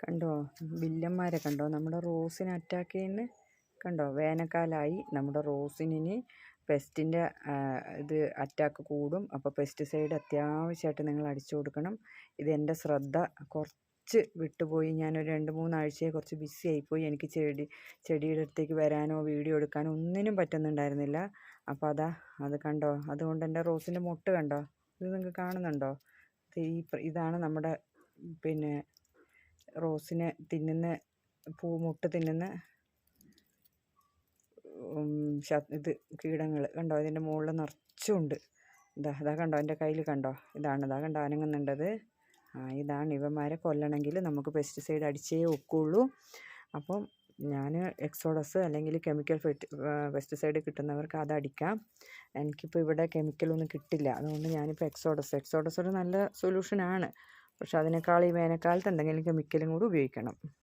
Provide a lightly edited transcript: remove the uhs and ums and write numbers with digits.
കണ്ടോ വില്ലന്മാരെ കണ്ടോ? നമ്മുടെ റോസിനെ അറ്റാക്ക് ചെയ്യുന്ന കണ്ടോ? വേനൽക്കാലമായി നമ്മുടെ റോസിന് പെസ്റ്റിൻ്റെ ഇത് അറ്റാക്ക് കൂടും. അപ്പോൾ പെസ്റ്റിസൈഡ് അത്യാവശ്യമായിട്ട് നിങ്ങൾ അടിച്ചു കൊടുക്കണം. ഇതെൻ്റെ ശ്രദ്ധ കുറച്ച് വിട്ടുപോയി. ഞാനൊരു 2-3 ആഴ്ചയെ കുറച്ച് ബിസി ആയിപ്പോയി. എനിക്ക് ചെടിയുടെ അടുത്തേക്ക് വരാനോ വീഡിയോ എടുക്കാനോ ഒന്നിനും പറ്റുന്നുണ്ടായിരുന്നില്ല. അപ്പോൾ അത് കണ്ടോ? അതുകൊണ്ട് എൻ്റെ റോസിൻ്റെ മൊട്ട് കണ്ടോ? ഇത് നിങ്ങൾക്ക് കാണുന്നുണ്ടോ? ഇതാണ് നമ്മുടെ പിന്നെ റോസിനെ തിന്നുന്ന പൂമൊട്ട് തിന്നുന്ന ഇത് കീടങ്ങൾ കണ്ടോ? ഇതിൻ്റെ മുകളിൽ നിറച്ചുണ്ട്. ഇതാ കണ്ടോ? എൻ്റെ കയ്യിൽ കണ്ടോ? ഇതാ കണ്ടോ അനങ്ങുന്നുണ്ടത്. ഇതാണ് ഇവന്മാരെ കൊല്ലണമെങ്കിൽ നമുക്ക് പെസ്റ്റിസൈഡ് അടിച്ചേ ഒക്കുള്ളൂ. അപ്പം ഞാൻ എക്സോഡസ് അല്ലെങ്കിൽ കെമിക്കൽ പെസ്റ്റിസൈഡ് കിട്ടുന്നവർക്ക് അതടിക്കാം. എനിക്കിപ്പോൾ ഇവിടെ കെമിക്കലൊന്നും കിട്ടില്ല. അതുകൊണ്ട് ഞാനിപ്പോൾ എക്സോഡസ് ഒരു നല്ല സൊല്യൂഷനാണ്. പക്ഷെ അതിനേക്കാൾ ഈ വേനൽക്കാലത്ത് എന്തെങ്കിലും കെമിക്കലും കൂടി ഉപയോഗിക്കണം.